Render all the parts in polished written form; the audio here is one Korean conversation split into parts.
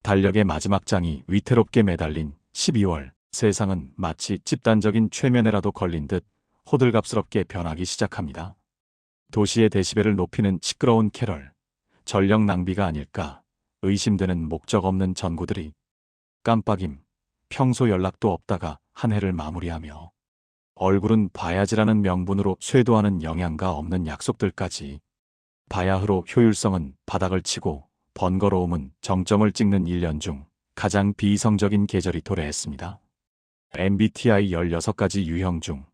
달력의 마지막 장이 위태롭게 매달린 12월. 세상은 마치 집단적인 최면에라도 걸린 듯 호들갑스럽게 변하기 시작합니다. 도시의 데시벨을 높이는 시끄러운 캐럴, 전력 낭비가 아닐까 의심되는 목적 없는 전구들이, 깜빡임, 평소 연락도 없다가 한 해를 마무리하며, 얼굴은 봐야지라는 명분으로 쇄도하는 영양가 없는 약속들까지. 바야흐로 효율성은 바닥을 치고 번거로움은 정점을 찍는 1년 중 가장 비이성적인 계절이 도래했습니다. MBTI 16가지 유형 중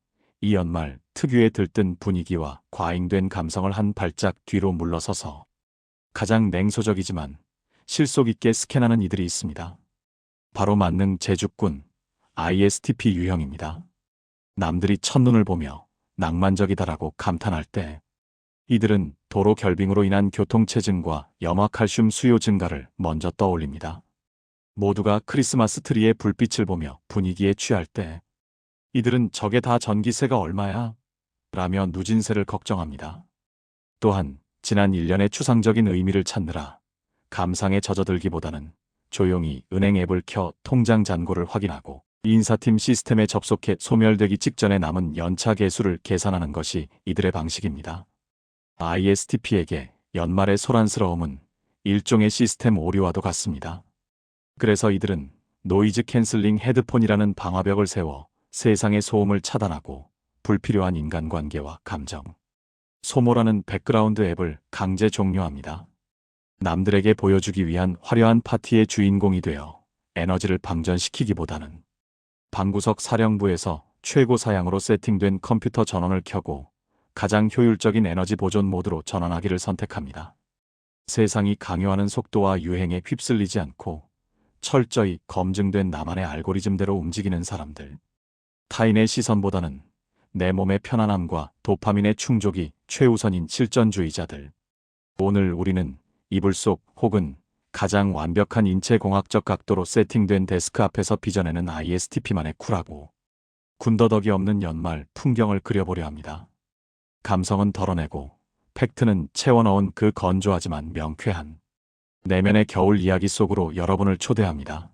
이 연말 특유의 들뜬 분위기와 과잉된 감성을 한 발짝 뒤로 물러서서 가장 냉소적이지만 실속 있게 스캔하는 이들이 있습니다. 바로 만능 제주꾼 ISTP 유형입니다. 남들이 첫눈을 보며 낭만적이다라고 감탄할 때 이들은 도로 결빙으로 인한 교통체증과 염화칼슘 수요 증가를 먼저 떠올립니다. 모두가 크리스마스 트리의 불빛을 보며 분위기에 취할 때 이들은 저게 다 전기세가 얼마야? 라며 누진세를 걱정합니다. 또한 지난 1년의 추상적인 의미를 찾느라 감상에 젖어들기보다는 조용히 은행 앱을 켜 통장 잔고를 확인하고 인사팀 시스템에 접속해 소멸되기 직전에 남은 연차 개수를 계산하는 것이 이들의 방식입니다. ISTP에게 연말의 소란스러움은 일종의 시스템 오류와도 같습니다. 그래서 이들은 노이즈 캔슬링 헤드폰이라는 방화벽을 세워 세상의 소음을 차단하고 불필요한 인간관계와 감정, 소모라는 백그라운드 앱을 강제 종료합니다. 남들에게 보여주기 위한 화려한 파티의 주인공이 되어 에너지를 방전시키기보다는 방구석 사령부에서 최고 사양으로 세팅된 컴퓨터 전원을 켜고 가장 효율적인 에너지 보존 모드로 전환하기를 선택합니다. 세상이 강요하는 속도와 유행에 휩쓸리지 않고 철저히 검증된 나만의 알고리즘대로 움직이는 사람들. 타인의 시선보다는 내 몸의 편안함과 도파민의 충족이 최우선인 실전주의자들. 오늘 우리는 이불 속 혹은 가장 완벽한 인체공학적 각도로 세팅된 데스크 앞에서 빚어내는 ISTP만의 쿨하고 군더더기 없는 연말 풍경을 그려보려 합니다. 감성은 덜어내고 팩트는 채워넣은 그 건조하지만 명쾌한 내면의 겨울 이야기 속으로 여러분을 초대합니다.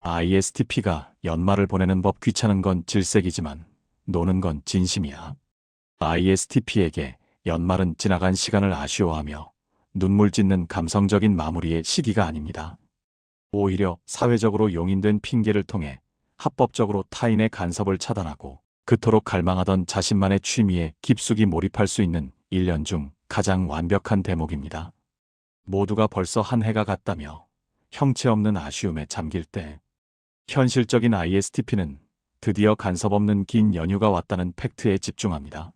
ISTP가 연말을 보내는 법. 귀찮은 건 질색이지만 노는 건 진심이야. ISTP에게 연말은 지나간 시간을 아쉬워하며 눈물 짓는 감성적인 마무리의 시기가 아닙니다. 오히려 사회적으로 용인된 핑계를 통해 합법적으로 타인의 간섭을 차단하고 그토록 갈망하던 자신만의 취미에 깊숙이 몰입할 수 있는 1년 중 가장 완벽한 대목입니다. 모두가 벌써 한 해가 갔다며 형체 없는 아쉬움에 잠길 때 현실적인 ISTP는 드디어 간섭 없는 긴 연휴가 왔다는 팩트에 집중합니다.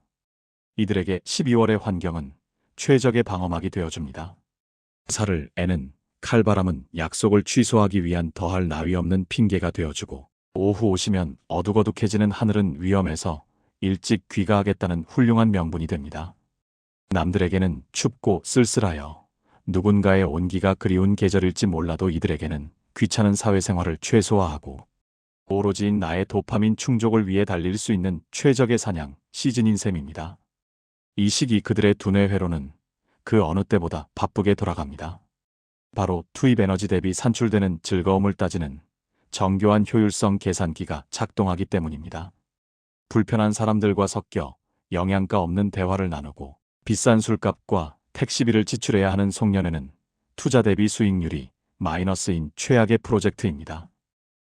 이들에게 12월의 환경은 최적의 방어막이 되어줍니다. 살을 애는 칼바람은 약속을 취소하기 위한 더할 나위 없는 핑계가 되어주고, 오후 오시면 어둑어둑해지는 하늘은 위험해서 일찍 귀가하겠다는 훌륭한 명분이 됩니다. 남들에게는 춥고 쓸쓸하여 누군가의 온기가 그리운 계절일지 몰라도 이들에게는 귀찮은 사회생활을 최소화하고 오로지 나의 도파민 충족을 위해 달릴 수 있는 최적의 사냥 시즌인 셈입니다. 이 시기 그들의 두뇌 회로는 그 어느 때보다 바쁘게 돌아갑니다. 바로 투입 에너지 대비 산출되는 즐거움을 따지는 정교한 효율성 계산기가 작동하기 때문입니다. 불편한 사람들과 섞여 영양가 없는 대화를 나누고 비싼 술값과 택시비를 지출해야 하는 송년회는 투자 대비 수익률이 마이너스인 최악의 프로젝트입니다.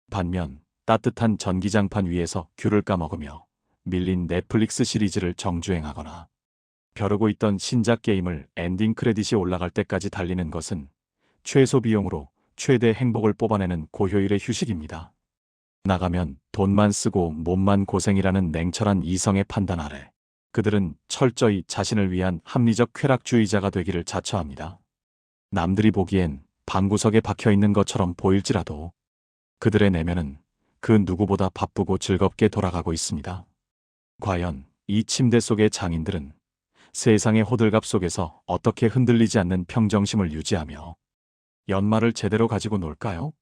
반면 따뜻한 전기장판 위에서 귤을 까먹으며 밀린 넷플릭스 시리즈를 정주행하거나 벼르고 있던 신작 게임을 엔딩 크레딧이 올라갈 때까지 달리는 것은 최소 비용으로 최대 행복을 뽑아내는 고효율의 휴식입니다. 나가면 돈만 쓰고 몸만 고생이라는 냉철한 이성의 판단 아래 그들은 철저히 자신을 위한 합리적 쾌락주의자가 되기를 자처합니다. 남들이 보기엔 방구석에 박혀있는 것처럼 보일지라도 그들의 내면은 그 누구보다 바쁘고 즐겁게 돌아가고 있습니다. 과연 이 침대 속의 장인들은 세상의 호들갑 속에서 어떻게 흔들리지 않는 평정심을 유지하며 연말을 제대로 가지고 놀까요?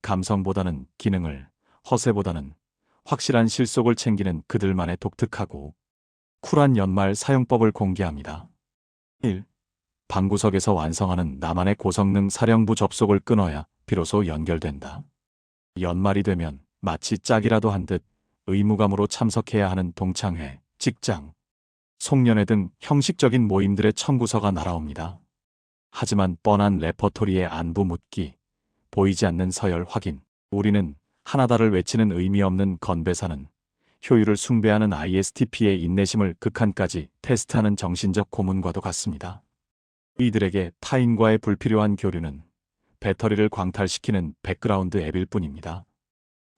감성보다는 기능을, 허세보다는 확실한 실속을 챙기는 그들만의 독특하고 쿨한 연말 사용법을 공개합니다. 1. 방구석에서 완성하는 나만의 고성능 사령부 접속을 끊어야 비로소 연결된다. 연말이 되면 마치 짝이라도 한 듯 의무감으로 참석해야 하는 동창회, 직장, 송년회 등 형식적인 모임들의 청구서가 날아옵니다. 하지만 뻔한 레퍼토리의 안부 묻기, 보이지 않는 서열 확인, 우리는 하나다를 외치는 의미 없는 건배사는 효율을 숭배하는 ISTP의 인내심을 극한까지 테스트하는 정신적 고문과도 같습니다. 이들에게 타인과의 불필요한 교류는 배터리를 광탈시키는 백그라운드 앱일 뿐입니다.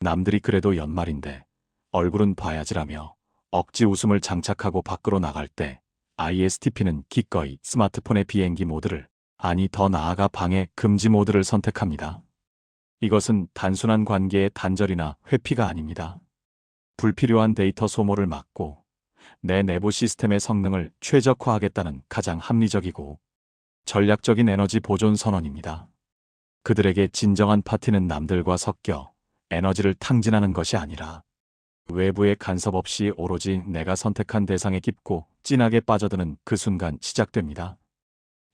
남들이 그래도 연말인데 얼굴은 봐야지라며 억지 웃음을 장착하고 밖으로 나갈 때 ISTP는 기꺼이 스마트폰의 비행기 모드를, 아니 더 나아가 방해 금지 모드를 선택합니다. 이것은 단순한 관계의 단절이나 회피가 아닙니다. 불필요한 데이터 소모를 막고 내 내부 시스템의 성능을 최적화하겠다는 가장 합리적이고 전략적인 에너지 보존 선언입니다. 그들에게 진정한 파티는 남들과 섞여 에너지를 탕진하는 것이 아니라 외부의 간섭 없이 오로지 내가 선택한 대상에 깊고 진하게 빠져드는 그 순간 시작됩니다.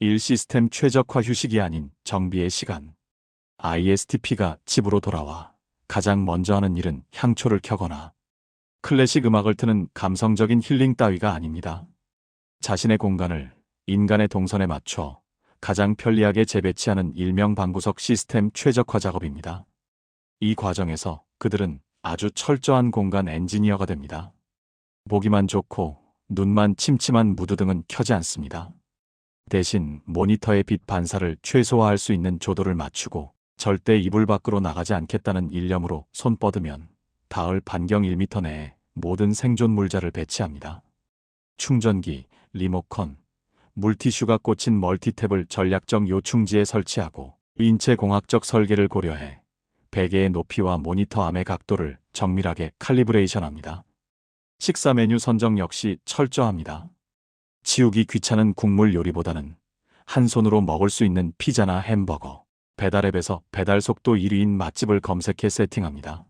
일 시스템 최적화 휴식이 아닌 정비의 시간. ISTP가 집으로 돌아와 가장 먼저 하는 일은 향초를 켜거나 클래식 음악을 트는 감성적인 힐링 따위가 아닙니다. 자신의 공간을 인간의 동선에 맞춰 가장 편리하게 재배치하는 일명 방구석 시스템 최적화 작업입니다. 이 과정에서 그들은 아주 철저한 공간 엔지니어가 됩니다. 보기만 좋고 눈만 침침한 무드등은 켜지 않습니다. 대신 모니터의 빛 반사를 최소화할 수 있는 조도를 맞추고 절대 이불 밖으로 나가지 않겠다는 일념으로 손 뻗으면 닿을 반경 1m 내에 모든 생존 물자를 배치합니다. 충전기, 리모컨, 물티슈가 꽂힌 멀티탭을 전략적 요충지에 설치하고 인체공학적 설계를 고려해 베개의 높이와 모니터 암의 각도를 정밀하게 칼리브레이션합니다. 식사 메뉴 선정 역시 철저합니다. 치우기 귀찮은 국물 요리보다는 한 손으로 먹을 수 있는 피자나 햄버거, 배달앱에서 배달 속도 1위인 맛집을 검색해 세팅합니다.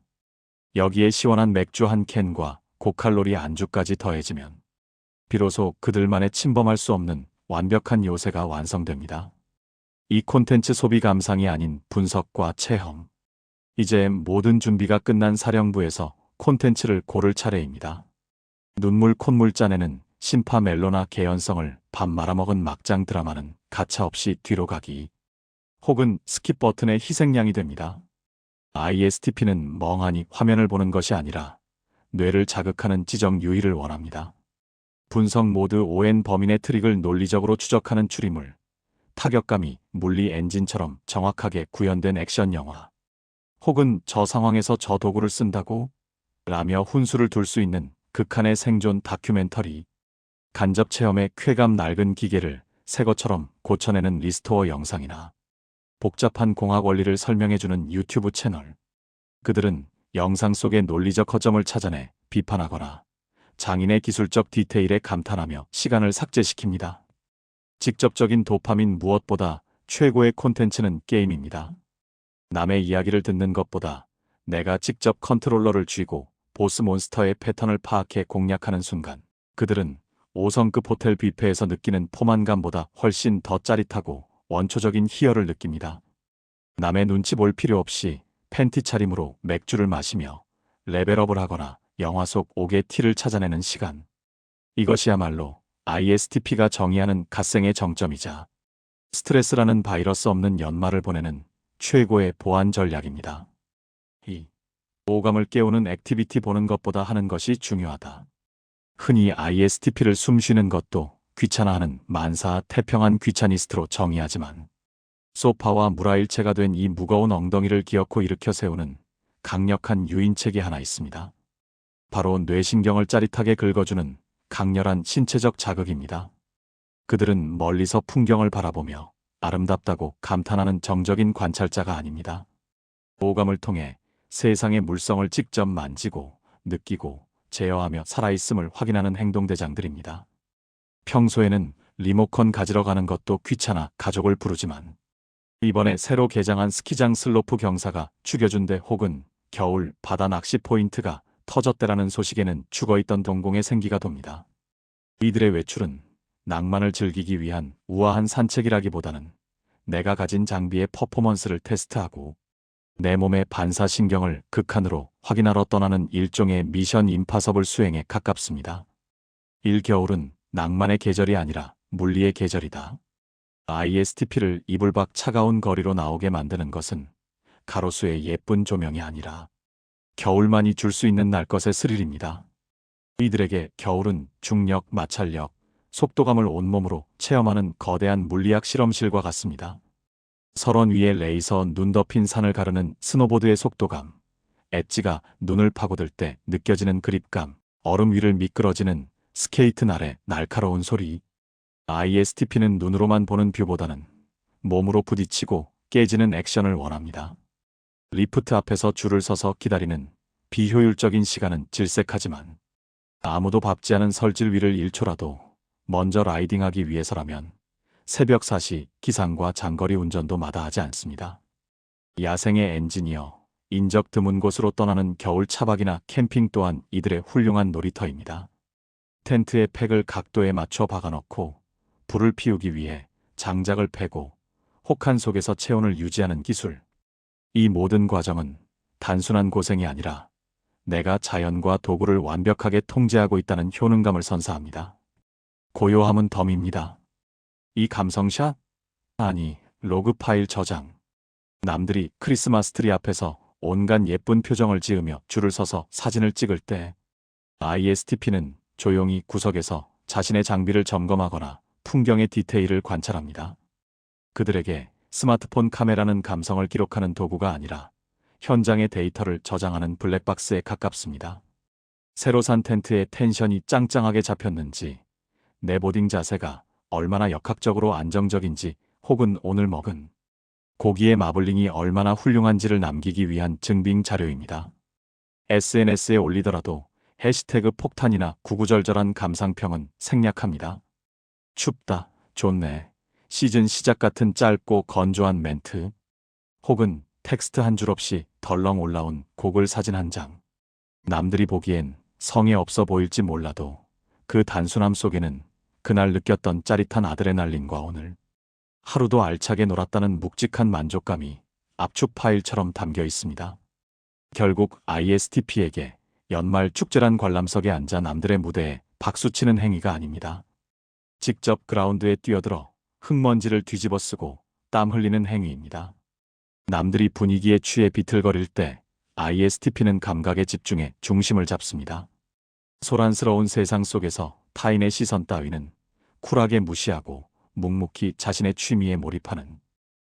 여기에 시원한 맥주 한 캔과 고칼로리 안주까지 더해지면 비로소 그들만의 침범할 수 없는 완벽한 요새가 완성됩니다. 이 콘텐츠 소비 감상이 아닌 분석과 체험. 이제 모든 준비가 끝난 사령부에서 콘텐츠를 고를 차례입니다. 눈물 콧물 짜내는 심파 멜로나 개연성을 밥 말아먹은 막장 드라마는 가차없이 뒤로 가기, 혹은 스킵 버튼의 희생양이 됩니다. ISTP는 멍하니 화면을 보는 것이 아니라 뇌를 자극하는 지정 유희를 원합니다. 분석 모드 ON 범인의 트릭을 논리적으로 추적하는 추리물, 타격감이 물리 엔진처럼 정확하게 구현된 액션 영화, 혹은 저 상황에서 저 도구를 쓴다고? 라며 훈수를 둘 수 있는 극한의 생존 다큐멘터리, 간접 체험의 쾌감 낡은 기계를 새 것처럼 고쳐내는 리스토어 영상이나 복잡한 공학 원리를 설명해주는 유튜브 채널. 그들은 영상 속의 논리적 허점을 찾아내 비판하거나 장인의 기술적 디테일에 감탄하며 시간을 삭제시킵니다. 직접적인 도파민 무엇보다 최고의 콘텐츠는 게임입니다. 남의 이야기를 듣는 것보다 내가 직접 컨트롤러를 쥐고 보스 몬스터의 패턴을 파악해 공략하는 순간 그들은 5성급 호텔 뷔페에서 느끼는 포만감보다 훨씬 더 짜릿하고 원초적인 희열을 느낍니다. 남의 눈치 볼 필요 없이 팬티 차림으로 맥주를 마시며 레벨업을 하거나 영화 속 옥의 티를 찾아내는 시간. 이것이야말로 ISTP가 정의하는 갓생의 정점이자 스트레스라는 바이러스 없는 연말을 보내는 최고의 보안 전략입니다. 2. 오감을 깨우는 액티비티 보는 것보다 하는 것이 중요하다. 흔히 ISTP를 숨쉬는 것도 귀찮아하는 만사 태평한 귀차니스트로 정의하지만 소파와 무라일체가 된 이 무거운 엉덩이를 기어코 일으켜 세우는 강력한 유인책이 하나 있습니다. 바로 뇌신경을 짜릿하게 긁어주는 강렬한 신체적 자극입니다. 그들은 멀리서 풍경을 바라보며 아름답다고 감탄하는 정적인 관찰자가 아닙니다. 오감을 통해 세상의 물성을 직접 만지고 느끼고 제어하며 살아있음을 확인하는 행동대장들입니다. 평소에는 리모컨 가지러 가는 것도 귀찮아 가족을 부르지만 이번에 새로 개장한 스키장 슬로프 경사가 죽여준대 혹은 겨울 바다 낚시 포인트가 터졌대라는 소식에는 죽어있던 동공에 생기가 돕니다. 이들의 외출은 낭만을 즐기기 위한 우아한 산책이라기보다는 내가 가진 장비의 퍼포먼스를 테스트하고 내 몸의 반사신경을 극한으로 확인하러 떠나는 일종의 미션 임파서블 수행에 가깝습니다. 일겨울은 낭만의 계절이 아니라 물리의 계절이다. ISTP를 이불 밖 차가운 거리로 나오게 만드는 것은 가로수의 예쁜 조명이 아니라 겨울만이 줄 수 있는 날것의 스릴입니다. 이들에게 겨울은 중력, 마찰력, 속도감을 온몸으로 체험하는 거대한 물리학 실험실과 같습니다. 설원 위에 레이서 눈 덮인 산을 가르는 스노보드의 속도감, 엣지가 눈을 파고들 때 느껴지는 그립감, 얼음 위를 미끄러지는 스케이트 날의 날카로운 소리. ISTP는 눈으로만 보는 뷰보다는 몸으로 부딪히고 깨지는 액션을 원합니다. 리프트 앞에서 줄을 서서 기다리는 비효율적인 시간은 질색하지만 아무도 밟지 않은 설질 위를 1초라도 먼저 라이딩하기 위해서라면 새벽 4시 기상과 장거리 운전도 마다하지 않습니다. 야생의 엔지니어, 인적 드문 곳으로 떠나는 겨울 차박이나 캠핑 또한 이들의 훌륭한 놀이터입니다. 텐트에 팩을 각도에 맞춰 박아넣고 불을 피우기 위해 장작을 패고 혹한 속에서 체온을 유지하는 기술. 이 모든 과정은 단순한 고생이 아니라 내가 자연과 도구를 완벽하게 통제하고 있다는 효능감을 선사합니다. 고요함은 덤입니다. 이 감성샷? 아니, 로그 파일 저장. 남들이 크리스마스 트리 앞에서 온갖 예쁜 표정을 지으며 줄을 서서 사진을 찍을 때 ISTP는 조용히 구석에서 자신의 장비를 점검하거나 풍경의 디테일을 관찰합니다. 그들에게 스마트폰 카메라는 감성을 기록하는 도구가 아니라 현장의 데이터를 저장하는 블랙박스에 가깝습니다. 새로 산 텐트에 텐션이 짱짱하게 잡혔는지, 내 보딩 자세가 얼마나 역학적으로 안정적인지, 혹은 오늘 먹은 고기의 마블링이 얼마나 훌륭한지를 남기기 위한 증빙 자료입니다. SNS에 올리더라도 해시태그 폭탄이나 구구절절한 감상평은 생략합니다. 춥다, 좋네, 시즌 시작 같은 짧고 건조한 멘트, 혹은 텍스트 한 줄 없이 덜렁 올라온 고글 사진 한 장. 남들이 보기엔 성의 없어 보일지 몰라도 그 단순함 속에는 그날 느꼈던 짜릿한 아드레날린과 오늘 하루도 알차게 놀았다는 묵직한 만족감이 압축 파일처럼 담겨 있습니다. 결국 ISTP에게 연말 축제란 관람석에 앉아 남들의 무대에 박수치는 행위가 아닙니다. 직접 그라운드에 뛰어들어 흙먼지를 뒤집어 쓰고 땀 흘리는 행위입니다. 남들이 분위기에 취해 비틀거릴 때 ISTP는 감각에 집중해 중심을 잡습니다. 소란스러운 세상 속에서 타인의 시선 따위는 쿨하게 무시하고 묵묵히 자신의 취미에 몰입하는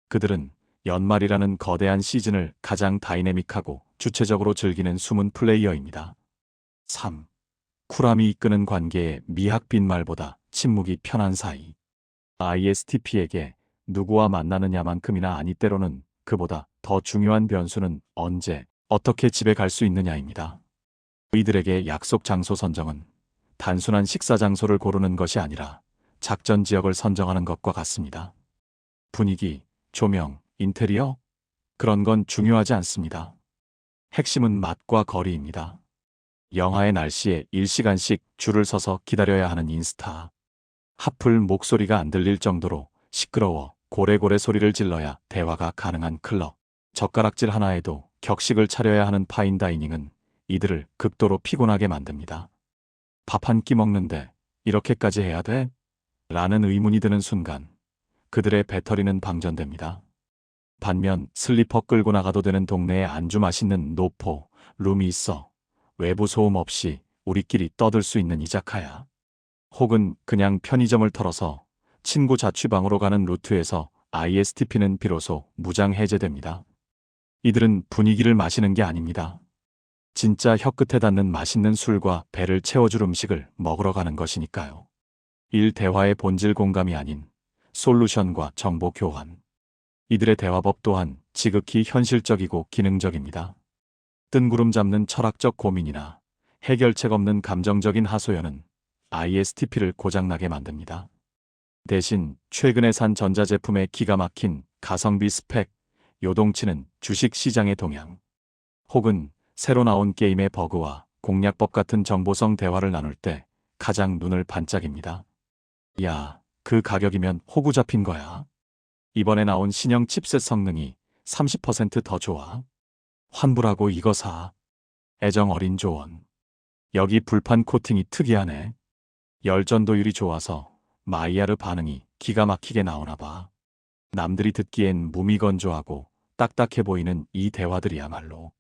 그들은 연말이라는 거대한 시즌을 가장 다이내믹하고 주체적으로 즐기는 숨은 플레이어입니다. 3. 쿨함이 이끄는 관계의 미학 빈말보다 침묵이 편한 사이. ISTP에게 누구와 만나느냐만큼이나 아니 때로는 그보다 더 중요한 변수는 언제, 어떻게 집에 갈 수 있느냐입니다. 이들에게 약속 장소 선정은 단순한 식사 장소를 고르는 것이 아니라 작전 지역을 선정하는 것과 같습니다. 분위기, 조명, 인테리어? 그런 건 중요하지 않습니다. 핵심은 맛과 거리입니다. 영하의 날씨에 1시간씩 줄을 서서 기다려야 하는 인스타. 하플 목소리가 안 들릴 정도로 시끄러워 고래고래 소리를 질러야 대화가 가능한 클럽. 젓가락질 하나에도 격식을 차려야 하는 파인다이닝은 이들을 극도로 피곤하게 만듭니다. 밥 한 끼 먹는데 이렇게까지 해야 돼? 라는 의문이 드는 순간 그들의 배터리는 방전됩니다. 반면 슬리퍼 끌고 나가도 되는 동네에 안주 맛있는 노포, 룸이 있어 외부 소음 없이 우리끼리 떠들 수 있는 이자카야. 혹은 그냥 편의점을 털어서 친구 자취방으로 가는 루트에서 ISTP는 비로소 무장 해제됩니다. 이들은 분위기를 마시는 게 아닙니다. 진짜 혀끝에 닿는 맛있는 술과 배를 채워줄 음식을 먹으러 가는 것이니까요. 대화의 본질 공감이 아닌 솔루션과 정보 교환. 이들의 대화법 또한 지극히 현실적이고 기능적입니다. 뜬구름 잡는 철학적 고민이나 해결책 없는 감정적인 하소연은 ISTP를 고장나게 만듭니다. 대신 최근에 산 전자제품의 기가 막힌 가성비 스펙, 요동치는 주식 시장의 동향, 혹은 새로 나온 게임의 버그와 공략법 같은 정보성 대화를 나눌 때 가장 눈을 반짝입니다. 야, 그 가격이면 호구 잡힌 거야. 이번에 나온 신형 칩셋 성능이 30%더 좋아. 환불하고 이거 사. 애정 어린 조언. 여기 불판 코팅이 특이하네. 열전도율이 좋아서 마이야르 반응이 기가 막히게 나오나 봐. 남들이 듣기엔 무미건조하고 딱딱해 보이는 이 대화들이야말로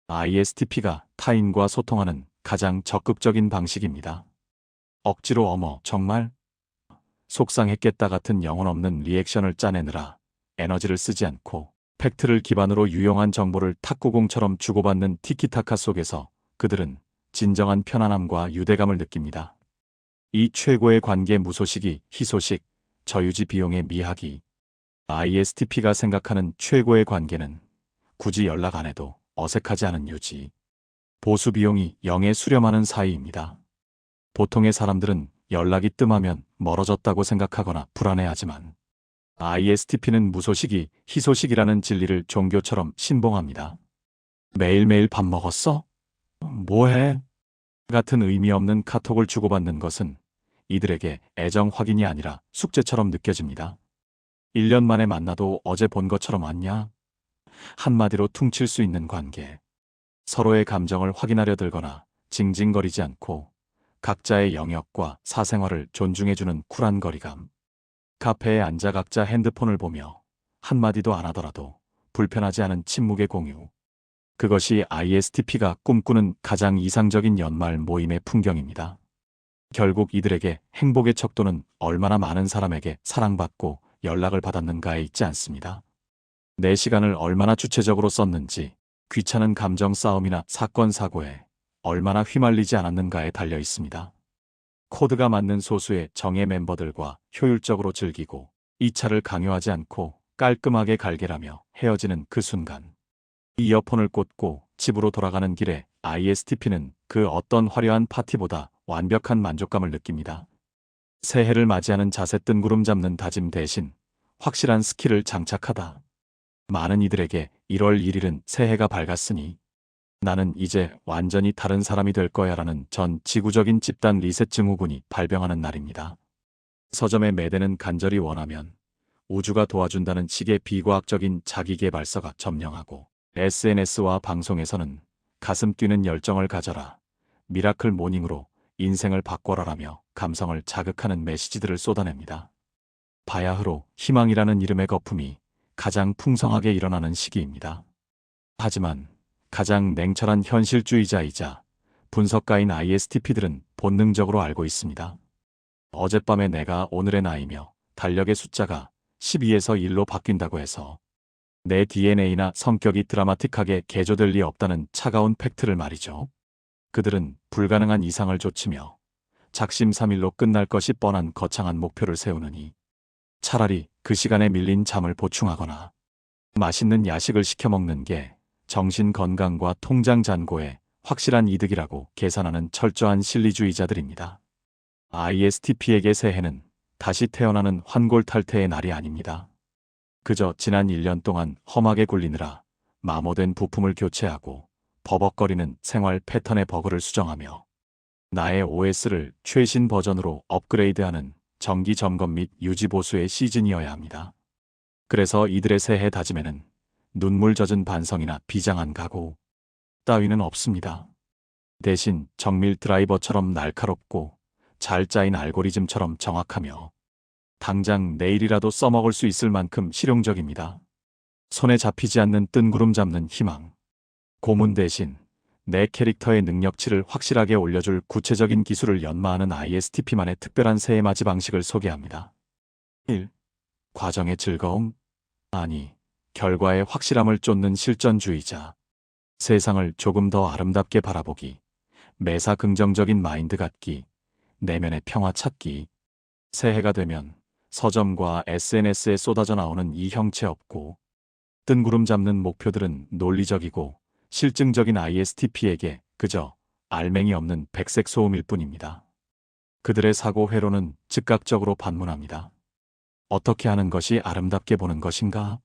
ISTP가 타인과 소통하는 가장 적극적인 방식입니다. 억지로 어머 정말? 속상했겠다 같은 영혼 없는 리액션을 짜내느라 에너지를 쓰지 않고 팩트를 기반으로 유용한 정보를 탁구공처럼 주고받는 티키타카 속에서 그들은 진정한 편안함과 유대감을 느낍니다. 이 최고의 관계 무소식이 희소식, 저유지 비용의 미학이. ISTP가 생각하는 최고의 관계는 굳이 연락 안 해도 어색하지 않은 유지. 보수 비용이 0에 수렴하는 사이입니다. 보통의 사람들은 연락이 뜸하면 멀어졌다고 생각하거나 불안해하지만 ISTP는 무소식이 희소식이라는 진리를 종교처럼 신봉합니다. 매일매일 밥 먹었어? 뭐해? 같은 의미 없는 카톡을 주고받는 것은 이들에게 애정 확인이 아니라 숙제처럼 느껴집니다. 1년 만에 만나도 어제 본 것처럼 왔냐? 한마디로 퉁칠 수 있는 관계. 서로의 감정을 확인하려 들거나 징징거리지 않고 각자의 영역과 사생활을 존중해주는 쿨한 거리감. 카페에 앉아 각자 핸드폰을 보며 한마디도 안 하더라도 불편하지 않은 침묵의 공유. 그것이 ISTP가 꿈꾸는 가장 이상적인 연말 모임의 풍경입니다. 결국 이들에게 행복의 척도는 얼마나 많은 사람에게 사랑받고 연락을 받았는가에 있지 않습니다. 내 시간을 얼마나 주체적으로 썼는지, 귀찮은 감정 싸움이나 사건 사고에 얼마나 휘말리지 않았는가에 달려 있습니다. 코드가 맞는 소수의 정예 멤버들과 효율적으로 즐기고 2차를 강요하지 않고 깔끔하게 갈게라며 헤어지는 그 순간. 이어폰을 꽂고 집으로 돌아가는 길에 ISTP는 그 어떤 화려한 파티보다 완벽한 만족감을 느낍니다. 새해를 맞이하는 자세 뜬구름 잡는 다짐 대신 확실한 스킬을 장착하다. 많은 이들에게 1월 1일은 새해가 밝았으니 나는 이제 완전히 다른 사람이 될 거야 라는 전 지구적인 집단 리셋 증후군이 발병하는 날입니다. 서점에 매대는 간절히 원하면 우주가 도와준다는 식의 비과학적인 자기계발서가 점령하고 SNS와 방송에서는 가슴 뛰는 열정을 가져라, 미라클 모닝으로 인생을 바꿔라라며 감성을 자극하는 메시지들을 쏟아냅니다. 바야흐로 희망이라는 이름의 거품이 가장 풍성하게 일어나는 시기입니다. 하지만 가장 냉철한 현실주의자이자 분석가인 ISTP들은 본능적으로 알고 있습니다. 어젯밤의 내가 오늘의 나이며 달력의 숫자가 12에서 1로 바뀐다고 해서 내 DNA나 성격이 드라마틱하게 개조될 리 없다는 차가운 팩트를 말이죠. 그들은 불가능한 이상을 좇으며 작심삼일로 끝날 것이 뻔한 거창한 목표를 세우느니 차라리 그 시간에 밀린 잠을 보충하거나 맛있는 야식을 시켜 먹는 게 정신 건강과 통장 잔고에 확실한 이득이라고 계산하는 철저한 실리주의자들입니다. ISTP에게 새해는 다시 태어나는 환골탈태의 날이 아닙니다. 그저 지난 1년 동안 험하게 굴리느라 마모된 부품을 교체하고 버벅거리는 생활 패턴의 버그를 수정하며 나의 OS를 최신 버전으로 업그레이드하는 정기 점검 및 유지 보수의 시즌이어야 합니다. 그래서 이들의 새해 다짐에는 눈물 젖은 반성이나 비장한 각오 따위는 없습니다. 대신 정밀 드라이버처럼 날카롭고 잘 짜인 알고리즘처럼 정확하며 당장 내일이라도 써먹을 수 있을 만큼 실용적입니다. 손에 잡히지 않는 뜬구름 잡는 희망. 고문 대신 내 캐릭터의 능력치를 확실하게 올려줄 구체적인 기술을 연마하는 ISTP만의 특별한 새해 맞이 방식을 소개합니다. 1. 과정의 즐거움? 아니, 결과의 확실함을 쫓는 실전주의자. 세상을 조금 더 아름답게 바라보기. 매사 긍정적인 마인드 갖기. 내면의 평화 찾기. 새해가 되면 서점과 SNS에 쏟아져 나오는 이 형체 없고 뜬구름 잡는 목표들은 논리적이고 실증적인 ISTP에게 그저 알맹이 없는 백색 소음일 뿐입니다. 그들의 사고 회로는 즉각적으로 반문합니다. 어떻게 하는 것이 아름답게 보는 것인가?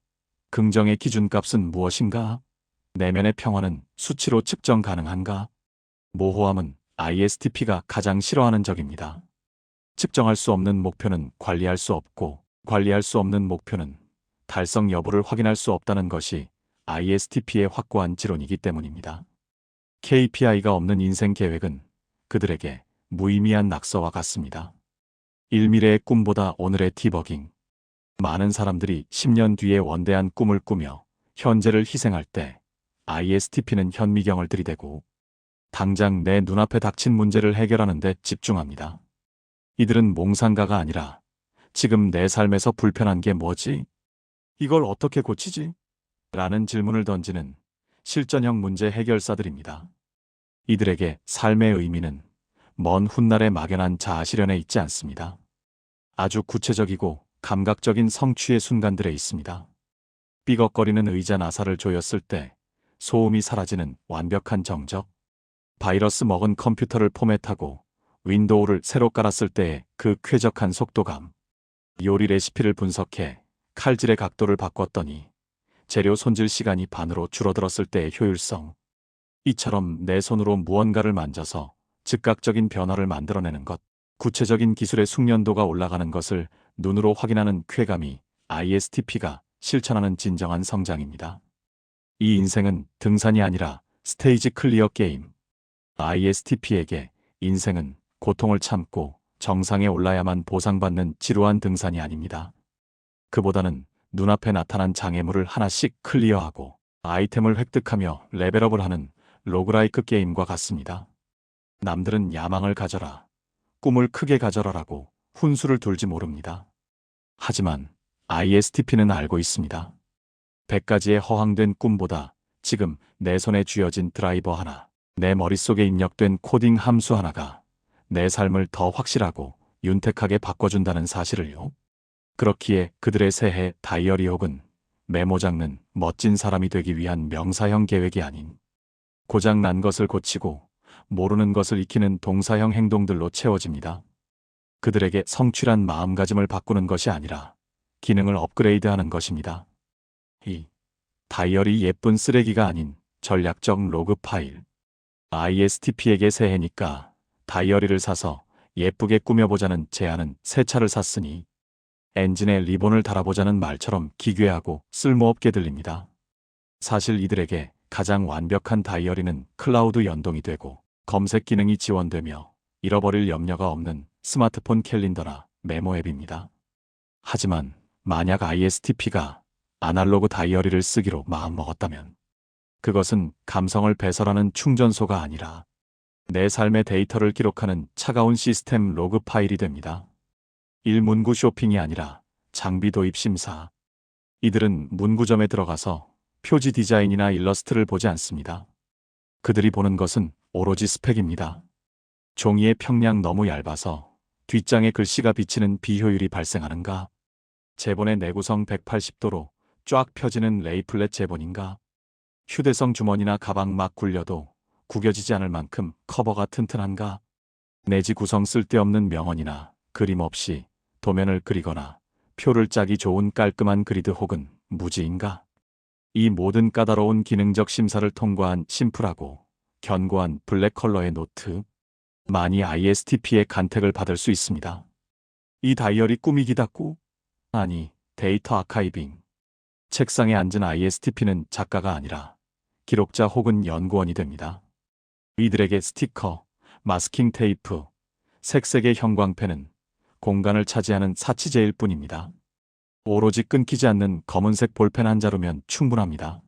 긍정의 기준값은 무엇인가? 내면의 평화는 수치로 측정 가능한가? 모호함은 ISTP가 가장 싫어하는 적입니다. 측정할 수 없는 목표는 관리할 수 없고 관리할 수 없는 목표는 달성 여부를 확인할 수 없다는 것이 ISTP의 확고한 지론이기 때문입니다. KPI가 없는 인생 계획은 그들에게 무의미한 낙서와 같습니다. 일미래의 꿈보다 오늘의 디버깅. 많은 사람들이 10년 뒤에 원대한 꿈을 꾸며 현재를 희생할 때 ISTP는 현미경을 들이대고 당장 내 눈앞에 닥친 문제를 해결하는 데 집중합니다. 이들은 몽상가가 아니라 지금 내 삶에서 불편한 게 뭐지? 이걸 어떻게 고치지? 라는 질문을 던지는 실전형 문제 해결사들입니다. 이들에게 삶의 의미는 먼 훗날에 막연한 자아실현에 있지 않습니다. 아주 구체적이고 감각적인 성취의 순간들에 있습니다. 삐걱거리는 의자 나사를 조였을 때 소음이 사라지는 완벽한 정적, 바이러스 먹은 컴퓨터를 포맷하고 윈도우를 새로 깔았을 때의 그 쾌적한 속도감, 요리 레시피를 분석해 칼질의 각도를 바꿨더니 재료 손질 시간이 반으로 줄어들었을 때의 효율성, 이처럼 내 손으로 무언가를 만져서 즉각적인 변화를 만들어내는 것, 구체적인 기술의 숙련도가 올라가는 것을 눈으로 확인하는 쾌감이 ISTP가 실천하는 진정한 성장입니다. 이 인생은 등산이 아니라 스테이지 클리어 게임. ISTP에게 인생은 고통을 참고 정상에 올라야만 보상받는 지루한 등산이 아닙니다. 그보다는 눈앞에 나타난 장애물을 하나씩 클리어하고 아이템을 획득하며 레벨업을 하는 로그라이크 게임과 같습니다. 남들은 야망을 가져라, 꿈을 크게 가져라라고 훈수를 둘지 모릅니다. 하지만 ISTP는 알고 있습니다. 100가지의 허황된 꿈보다 지금 내 손에 쥐어진 드라이버 하나, 내 머릿속에 입력된 코딩 함수 하나가 내 삶을 더 확실하고 윤택하게 바꿔준다는 사실을요. 그렇기에 그들의 새해 다이어리 혹은 메모장은 멋진 사람이 되기 위한 명사형 계획이 아닌 고장 난 것을 고치고 모르는 것을 익히는 동사형 행동들로 채워집니다. 그들에게 성취란 마음가짐을 바꾸는 것이 아니라 기능을 업그레이드하는 것입니다. 이 다이어리 예쁜 쓰레기가 아닌 전략적 로그 파일. ISTP에게 새해니까 다이어리를 사서 예쁘게 꾸며보자는 제안은 새 차를 샀으니 엔진에 리본을 달아보자는 말처럼 기괴하고 쓸모없게 들립니다. 사실 이들에게 가장 완벽한 다이어리는 클라우드 연동이 되고 검색 기능이 지원되며 잃어버릴 염려가 없는 스마트폰 캘린더나 메모 앱입니다. 하지만 만약 ISTP가 아날로그 다이어리를 쓰기로 마음먹었다면 그것은 감성을 배설하는 충전소가 아니라 내 삶의 데이터를 기록하는 차가운 시스템 로그 파일이 됩니다. 일문구 쇼핑이 아니라 장비 도입 심사. 이들은 문구점에 들어가서 표지 디자인이나 일러스트를 보지 않습니다. 그들이 보는 것은 오로지 스펙입니다. 종이의 평량 너무 얇아서 뒷장에 글씨가 비치는 비효율이 발생하는가? 제본의 내구성 180도로 쫙 펴지는 레이플렛 제본인가? 휴대성 주머니나 가방 막 굴려도 구겨지지 않을 만큼 커버가 튼튼한가? 내지 구성 쓸데없는 명언이나 그림 없이 도면을 그리거나 표를 짜기 좋은 깔끔한 그리드 혹은 무지인가? 이 모든 까다로운 기능적 심사를 통과한 심플하고 견고한 블랙 컬러의 노트. 많이 ISTP의 간택을 받을 수 있습니다. 이 다이어리 꾸미기다꾸? 아니, 데이터 아카이빙. 책상에 앉은 ISTP는 작가가 아니라 기록자 혹은 연구원이 됩니다. 이들에게 스티커, 마스킹 테이프, 색색의 형광펜은 공간을 차지하는 사치제일 뿐입니다. 오로지 끊기지 않는 검은색 볼펜 한 자루면 충분합니다.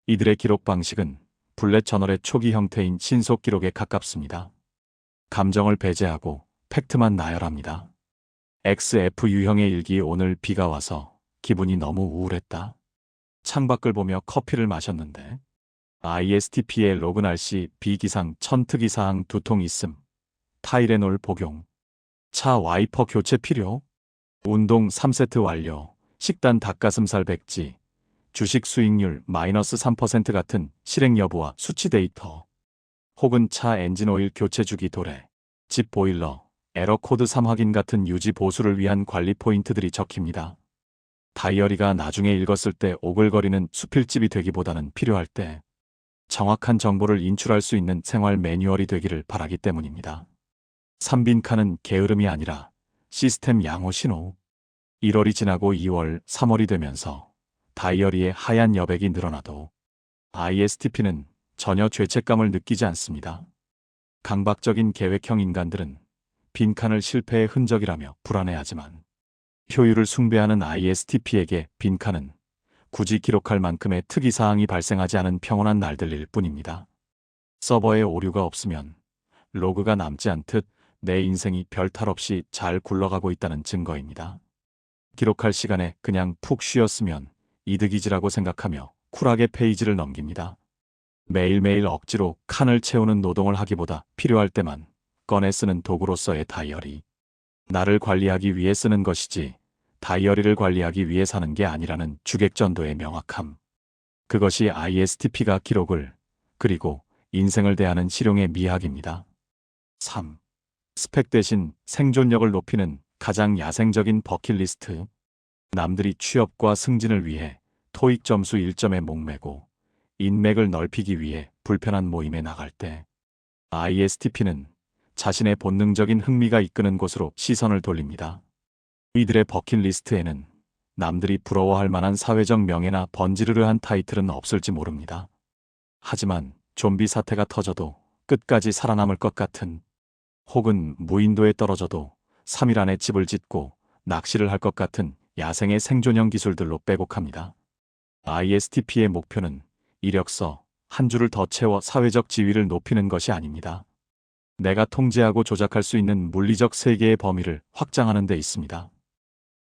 이들의 기록 방식은 블렛 저널의 초기 형태인 신속 기록에 가깝습니다. 감정을 배제하고 팩트만 나열합니다. XF 유형의 일기. 오늘 비가 와서 기분이 너무 우울했다. 창밖을 보며 커피를 마셨는데. ISTP의 로그 날씨 비기상 천특이사항 두통 있음. 타이레놀 복용. 차 와이퍼 교체 필요. 운동 3세트 완료. 식단 닭가슴살 백지. 주식 수익률 마이너스 3% 같은 실행 여부와 수치 데이터. 혹은 차 엔진 오일 교체 주기 도래. 집 보일러. 에러 코드 3 확인 같은 유지 보수를 위한 관리 포인트들이 적힙니다. 다이어리가 나중에 읽었을 때 오글거리는 수필집이 되기보다는 필요할 때 정확한 정보를 인출할 수 있는 생활 매뉴얼이 되기를 바라기 때문입니다. 삼빈칸은 게으름이 아니라 시스템 양호 신호. 1월이 지나고 2월, 3월이 되면서 다이어리에 하얀 여백이 늘어나도 ISTP는 전혀 죄책감을 느끼지 않습니다. 강박적인 계획형 인간들은 빈칸을 실패의 흔적이라며 불안해하지만 효율을 숭배하는 ISTP에게 빈칸은 굳이 기록할 만큼의 특이사항이 발생하지 않은 평온한 날들일 뿐입니다. 서버에 오류가 없으면 로그가 남지 않듯 내 인생이 별 탈 없이 잘 굴러가고 있다는 증거입니다. 기록할 시간에 그냥 푹 쉬었으면 이득이지라고 생각하며 쿨하게 페이지를 넘깁니다. 매일매일 억지로 칸을 채우는 노동을 하기보다 필요할 때만 꺼내 쓰는 도구로서의 다이어리. 나를 관리하기 위해 쓰는 것이지 다이어리를 관리하기 위해 사는 게 아니라는 주객전도의 명확함. 그것이 ISTP가 기록을, 그리고 인생을 대하는 실용의 미학입니다. 3. 스펙 대신 생존력을 높이는 가장 야생적인 버킷리스트. 남들이 취업과 승진을 위해 토익 점수 1점에 목매고 인맥을 넓히기 위해 불편한 모임에 나갈 때 ISTP는 자신의 본능적인 흥미가 이끄는 곳으로 시선을 돌립니다. 이들의 버킷리스트에는 남들이 부러워할 만한 사회적 명예나 번지르르한 타이틀은 없을지 모릅니다. 하지만 좀비 사태가 터져도 끝까지 살아남을 것 같은, 혹은 무인도에 떨어져도 3일 안에 집을 짓고 낚시를 할 것 같은 야생의 생존형 기술들로 빼곡합니다. ISTP의 목표는 이력서 한 줄을 더 채워 사회적 지위를 높이는 것이 아닙니다. 내가 통제하고 조작할 수 있는 물리적 세계의 범위를 확장하는 데 있습니다.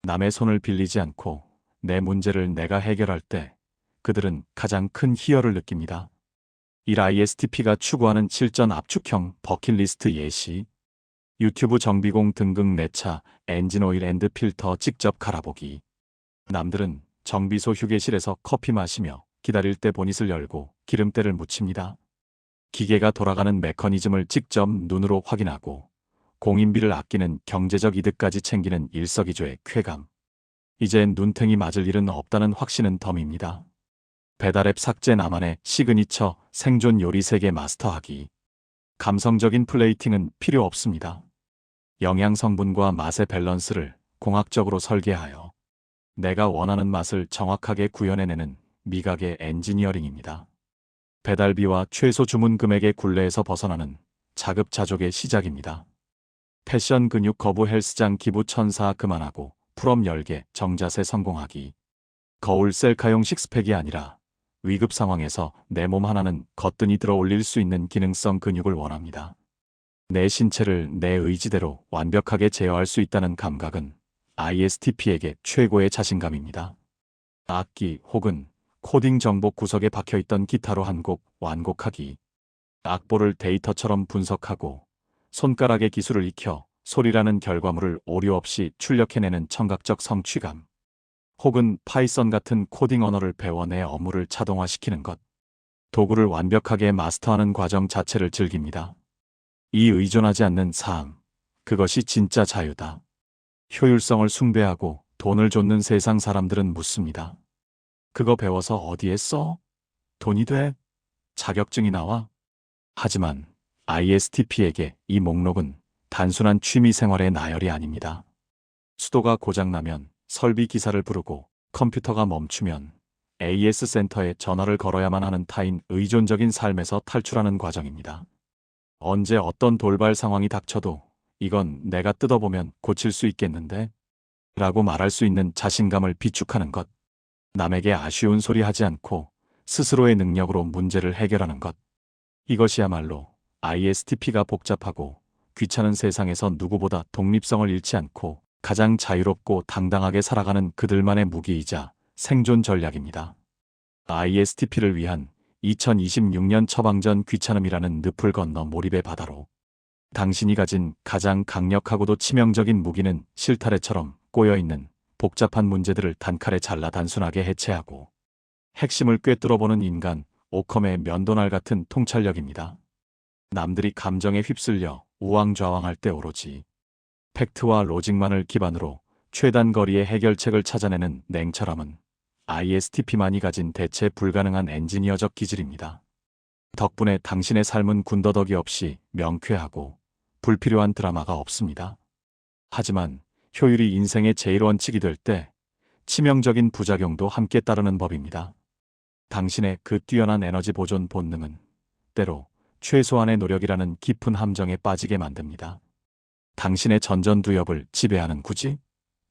남의 손을 빌리지 않고 내 문제를 내가 해결할 때 그들은 가장 큰 희열을 느낍니다. 1. ISTP가 추구하는 실전 압축형 버킷리스트 예시. 유튜브 정비공 등급 내차 엔진 오일 앤드 필터 직접 갈아보기. 남들은 정비소 휴게실에서 커피 마시며 기다릴 때 보닛을 열고 기름때를 묻힙니다. 기계가 돌아가는 메커니즘을 직접 눈으로 확인하고 공인비를 아끼는 경제적 이득까지 챙기는 일석이조의 쾌감. 이젠 눈탱이 맞을 일은 없다는 확신은 덤입니다. 배달앱 삭제 나만의 시그니처 생존 요리 세계 마스터하기. 감성적인 플레이팅은 필요 없습니다. 영양 성분과 맛의 밸런스를 공학적으로 설계하여 내가 원하는 맛을 정확하게 구현해내는 미각의 엔지니어링입니다. 배달비와 최소 주문 금액의 굴레에서 벗어나는 자급자족의 시작입니다. 패션 근육 거부 헬스장 기부 천사 그만하고 풀업 10개 정자세 성공하기. 거울 셀카용 식스팩이 아니라 위급 상황에서 내 몸 하나는 거뜬히 들어 올릴 수 있는 기능성 근육을 원합니다. 내 신체를 내 의지대로 완벽하게 제어할 수 있다는 감각은 ISTP에게 최고의 자신감입니다. 악기 혹은 코딩 정복 구석에 박혀있던 기타로 한 곡 완곡하기. 악보를 데이터처럼 분석하고 손가락의 기술을 익혀 소리라는 결과물을 오류 없이 출력해내는 청각적 성취감. 혹은 파이썬 같은 코딩 언어를 배워 내 업무를 자동화시키는 것. 도구를 완벽하게 마스터하는 과정 자체를 즐깁니다. 이 의존하지 않는 삶, 그것이 진짜 자유다. 효율성을 숭배하고 돈을 좇는 세상 사람들은 묻습니다. 그거 배워서 어디에 써? 돈이 돼? 자격증이 나와? 하지만 ISTP에게 이 목록은 단순한 취미 생활의 나열이 아닙니다. 수도가 고장나면 설비 기사를 부르고 컴퓨터가 멈추면 AS 센터에 전화를 걸어야만 하는 타인 의존적인 삶에서 탈출하는 과정입니다. 언제 어떤 돌발 상황이 닥쳐도 이건 내가 뜯어보면 고칠 수 있겠는데? 라고 말할 수 있는 자신감을 비축하는 것. 남에게 아쉬운 소리 하지 않고 스스로의 능력으로 문제를 해결하는 것. 이것이야말로 ISTP가 복잡하고 귀찮은 세상에서 누구보다 독립성을 잃지 않고 가장 자유롭고 당당하게 살아가는 그들만의 무기이자 생존 전략입니다. ISTP를 위한 2026년 처방전 귀찮음이라는 늪을 건너 몰입의 바다로. 당신이 가진 가장 강력하고도 치명적인 무기는 실타래처럼 꼬여있는 복잡한 문제들을 단칼에 잘라 단순하게 해체하고 핵심을 꿰뚫어보는 인간 오컴의 면도날 같은 통찰력입니다. 남들이 감정에 휩쓸려 우왕좌왕할 때 오로지 팩트와 로직만을 기반으로 최단 거리의 해결책을 찾아내는 냉철함은 ISTP만이 가진 대체 불가능한 엔지니어적 기질입니다. 덕분에 당신의 삶은 군더더기 없이 명쾌하고 불필요한 드라마가 없습니다. 하지만 효율이 인생의 제일 원칙이 될 때 치명적인 부작용도 함께 따르는 법입니다. 당신의 그 뛰어난 에너지 보존 본능은 때로 최소한의 노력이라는 깊은 함정에 빠지게 만듭니다. 당신의 전전두엽을 지배하는 굳이?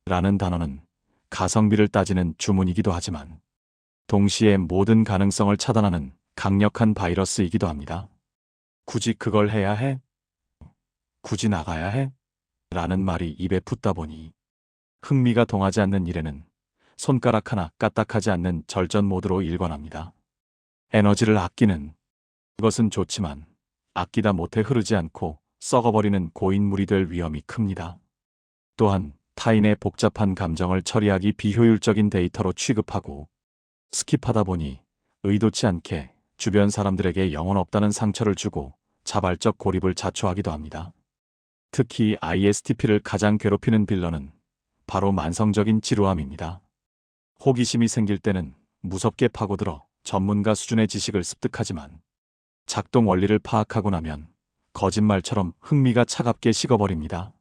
라는 단어는 가성비를 따지는 주문이기도 하지만 동시에 모든 가능성을 차단하는 강력한 바이러스이기도 합니다. 굳이 그걸 해야 해? 굳이 나가야 해? 라는 말이 입에 붙다 보니 흥미가 동하지 않는 일에는 손가락 하나 까딱하지 않는 절전 모드로 일관합니다. 에너지를 아끼는 그것은 좋지만 아끼다 못해 흐르지 않고 썩어버리는 고인물이 될 위험이 큽니다. 또한 타인의 복잡한 감정을 처리하기 비효율적인 데이터로 취급하고 스킵하다 보니 의도치 않게 주변 사람들에게 영혼 없다는 상처를 주고 자발적 고립을 자초하기도 합니다. 특히 ISTP를 가장 괴롭히는 빌런은 바로 만성적인 지루함입니다. 호기심이 생길 때는 무섭게 파고들어 전문가 수준의 지식을 습득하지만 작동 원리를 파악하고 나면 거짓말처럼 흥미가 차갑게 식어버립니다.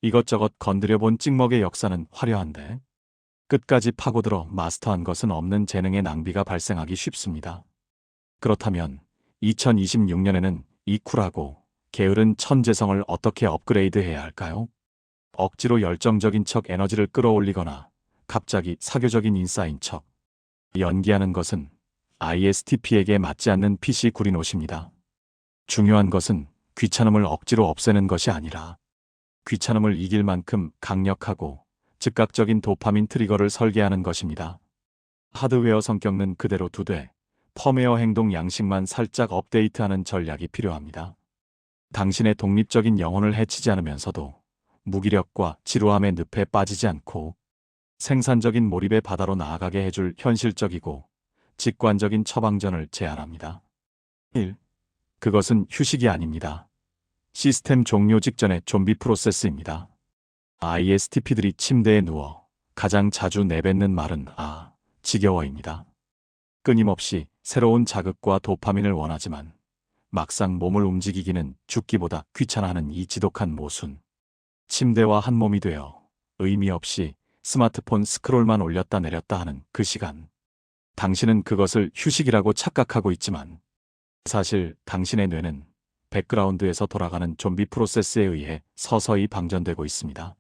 이것저것 건드려본 찍먹의 역사는 화려한데 끝까지 파고들어 마스터한 것은 없는 재능의 낭비가 발생하기 쉽습니다. 그렇다면 2026년에는 이 쿨하고 게으른 천재성을 어떻게 업그레이드해야 할까요? 억지로 열정적인 척 에너지를 끌어올리거나 갑자기 사교적인 인싸인 척 연기하는 것은 ISTP에게 맞지 않는 PC 구린 옷입니다. 중요한 것은 귀찮음을 억지로 없애는 것이 아니라 귀찮음을 이길 만큼 강력하고 즉각적인 도파민 트리거를 설계하는 것입니다. 하드웨어 성격은 그대로 두되 펌웨어 행동 양식만 살짝 업데이트하는 전략이 필요합니다. 당신의 독립적인 영혼을 해치지 않으면서도 무기력과 지루함의 늪에 빠지지 않고 생산적인 몰입의 바다로 나아가게 해줄 현실적이고 직관적인 처방전을 제안합니다. 1. 그것은 휴식이 아닙니다. 시스템 종료 직전의 좀비 프로세스입니다. ISTP들이 침대에 누워 가장 자주 내뱉는 말은 지겨워입니다. 끊임없이 새로운 자극과 도파민을 원하지만 막상 몸을 움직이기는 죽기보다 귀찮아하는 이 지독한 모순. 침대와 한 몸이 되어 의미 없이 스마트폰 스크롤만 올렸다 내렸다 하는 그 시간. 당신은 그것을 휴식이라고 착각하고 있지만 사실 당신의 뇌는 백그라운드에서 돌아가는 좀비 프로세스에 의해 서서히 방전되고 있습니다.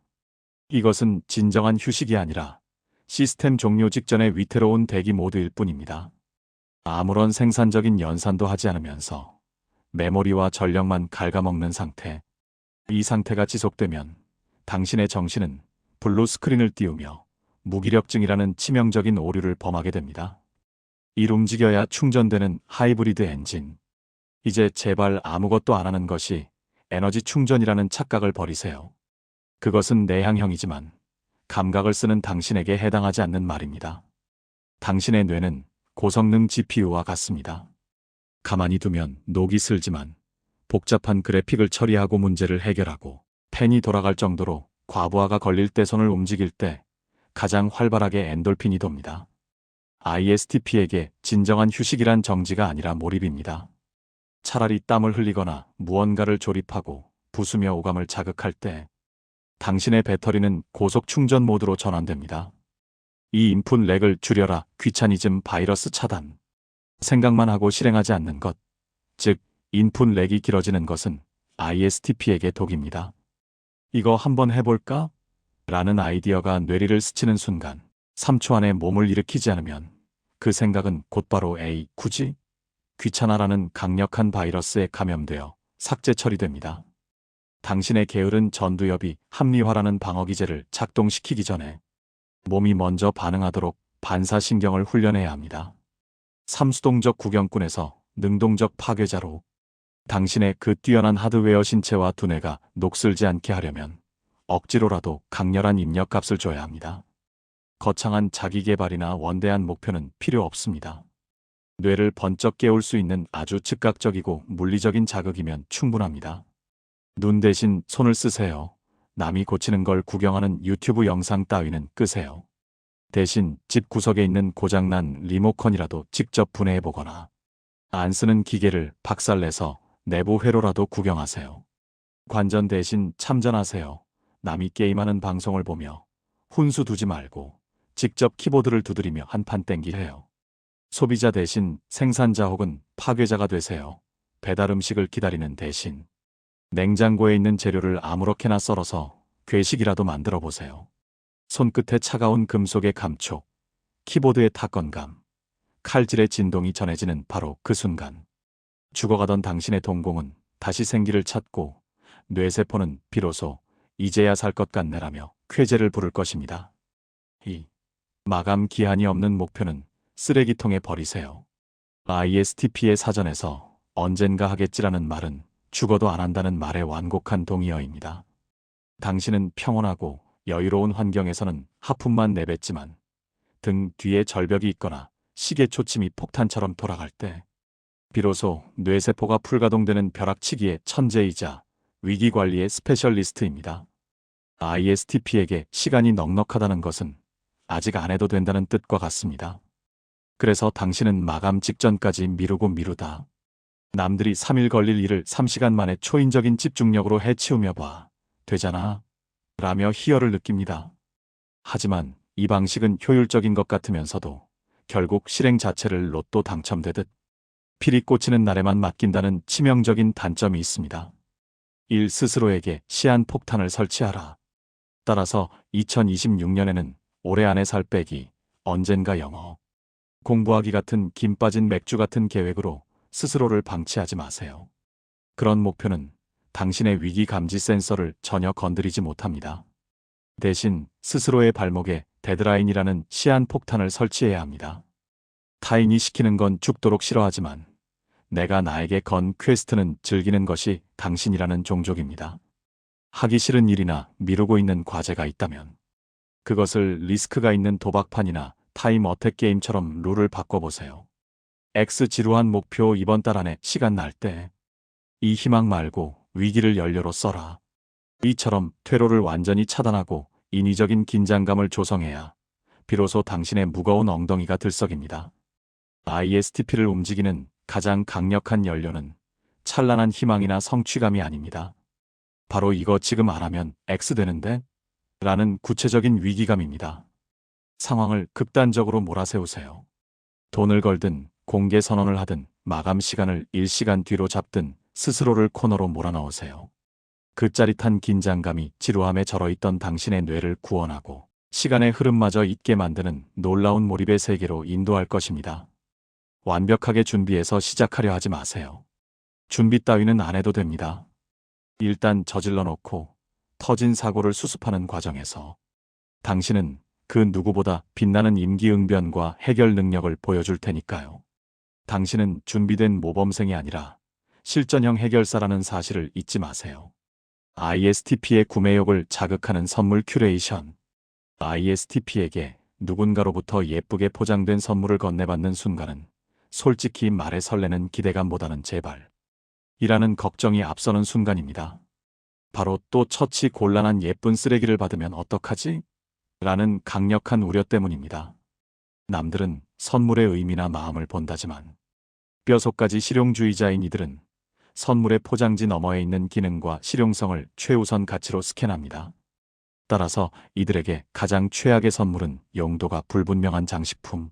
이것은 진정한 휴식이 아니라 시스템 종료 직전의 위태로운 대기 모드일 뿐입니다. 아무런 생산적인 연산도 하지 않으면서 메모리와 전력만 갉아먹는 상태. 이 상태가 지속되면 당신의 정신은 블루 스크린을 띄우며 무기력증이라는 치명적인 오류를 범하게 됩니다. 일 움직여야 충전되는 하이브리드 엔진. 이제 제발 아무것도 안 하는 것이 에너지 충전이라는 착각을 버리세요. 그것은 내향형이지만 감각을 쓰는 당신에게 해당하지 않는 말입니다. 당신의 뇌는 고성능 GPU와 같습니다. 가만히 두면 녹이 슬지만 복잡한 그래픽을 처리하고 문제를 해결하고 펜이 돌아갈 정도로 과부하가 걸릴 때 손을 움직일 때 가장 활발하게 엔돌핀이 돕니다. ISTP에게 진정한 휴식이란 정지가 아니라 몰입입니다. 차라리 땀을 흘리거나 무언가를 조립하고 부수며 오감을 자극할 때 당신의 배터리는 고속 충전 모드로 전환됩니다. 이 인풋 렉을 줄여라. 귀차니즘 바이러스 차단. 생각만 하고 실행하지 않는 것, 즉 인풋 렉이 길어지는 것은 ISTP에게 독입니다. 이거 한번 해볼까? 라는 아이디어가 뇌리를 스치는 순간 3초 안에 몸을 일으키지 않으면 그 생각은 곧바로 에이, 굳이? 귀찮아라는 강력한 바이러스에 감염되어 삭제 처리됩니다. 당신의 게으른 전두엽이 합리화라는 방어기제를 작동시키기 전에 몸이 먼저 반응하도록 반사신경을 훈련해야 합니다. 삼수동적 구경꾼에서 능동적 파괴자로 당신의 그 뛰어난 하드웨어 신체와 두뇌가 녹슬지 않게 하려면 억지로라도 강렬한 입력값을 줘야 합니다. 거창한 자기개발이나 원대한 목표는 필요 없습니다. 뇌를 번쩍 깨울 수 있는 아주 즉각적이고 물리적인 자극이면 충분합니다. 눈 대신 손을 쓰세요. 남이 고치는 걸 구경하는 유튜브 영상 따위는 끄세요. 대신 집 구석에 있는 고장난 리모컨이라도 직접 분해해보거나 안 쓰는 기계를 박살내서 내부 회로라도 구경하세요. 관전 대신 참전하세요. 남이 게임하는 방송을 보며 훈수 두지 말고 직접 키보드를 두드리며 한판 땡기세요. 소비자 대신 생산자 혹은 파괴자가 되세요. 배달 음식을 기다리는 대신 냉장고에 있는 재료를 아무렇게나 썰어서 괴식이라도 만들어 보세요. 손끝에 차가운 금속의 감촉, 키보드의 타건감, 칼질의 진동이 전해지는 바로 그 순간. 죽어가던 당신의 동공은 다시 생기를 찾고 뇌세포는 비로소 이제야 살 것 같네라며 쾌재를 부를 것입니다. 이 마감 기한이 없는 목표는 쓰레기통에 버리세요. ISTP의 사전에서 언젠가 하겠지라는 말은 죽어도 안 한다는 말의 완곡한 동의어입니다. 당신은 평온하고 여유로운 환경에서는 하품만 내뱉지만 등 뒤에 절벽이 있거나 시계 초침이 폭탄처럼 돌아갈 때 비로소 뇌세포가 불가동되는 벼락치기의 천재이자 위기관리의 스페셜리스트입니다. ISTP에게 시간이 넉넉하다는 것은 아직 안 해도 된다는 뜻과 같습니다. 그래서 당신은 마감 직전까지 미루다. 남들이 3일 걸릴 일을 3시간 만에 초인적인 집중력으로 해치우며 봐. 되잖아. 라며 희열을 느낍니다. 하지만 이 방식은 효율적인 것 같으면서도 결국 실행 자체를 로또 당첨되듯 필이 꽂히는 날에만 맡긴다는 치명적인 단점이 있습니다. 1. 스스로에게 시한폭탄을 설치하라. 따라서 2026년에는 올해 안에 살 빼기, 언젠가 영어, 공부하기 같은 김 빠진 맥주 같은 계획으로 스스로를 방치하지 마세요. 그런 목표는 당신의 위기 감지 센서를 전혀 건드리지 못합니다. 대신 스스로의 발목에 데드라인이라는 시한폭탄을 설치해야 합니다. 타인이 시키는 건 죽도록 싫어하지만 내가 나에게 건 퀘스트는 즐기는 것이 당신이라는 종족입니다. 하기 싫은 일이나 미루고 있는 과제가 있다면 그것을 리스크가 있는 도박판이나 타임 어택 게임처럼 룰을 바꿔보세요. X 지루한 목표 이번 달 안에 시간 날 때 이 희망 말고 위기를 연료로 써라. 이처럼 퇴로를 완전히 차단하고 인위적인 긴장감을 조성해야 비로소 당신의 무거운 엉덩이가 들썩입니다. ISTP를 움직이는 가장 강력한 연료는 찬란한 희망이나 성취감이 아닙니다. 바로 이거 지금 안 하면 X 되는데? 라는 구체적인 위기감입니다. 상황을 극단적으로 몰아세우세요. 돈을 걸든 공개 선언을 하든 마감 시간을 1시간 뒤로 잡든 스스로를 코너로 몰아넣으세요. 그 짜릿한 긴장감이 지루함에 절어있던 당신의 뇌를 구원하고 시간의 흐름마저 잊게 만드는 놀라운 몰입의 세계로 인도할 것입니다. 완벽하게 준비해서 시작하려 하지 마세요. 준비 따위는 안 해도 됩니다. 일단 저질러 놓고 터진 사고를 수습하는 과정에서 당신은 그 누구보다 빛나는 임기응변과 해결 능력을 보여줄 테니까요. 당신은 준비된 모범생이 아니라 실전형 해결사라는 사실을 잊지 마세요. ISTP의 구매욕을 자극하는 선물 큐레이션. ISTP에게 누군가로부터 예쁘게 포장된 선물을 건네받는 순간은 솔직히 말해 설레는 기대감보다는 제발 이라는 걱정이 앞서는 순간입니다. 바로 또 처치 곤란한 예쁜 쓰레기를 받으면 어떡하지? 라는 강력한 우려 때문입니다. 남들은 선물의 의미나 마음을 본다지만 뼛속까지 실용주의자인 이들은 선물의 포장지 너머에 있는 기능과 실용성을 최우선 가치로 스캔합니다. 따라서 이들에게 가장 최악의 선물은 용도가 불분명한 장식품,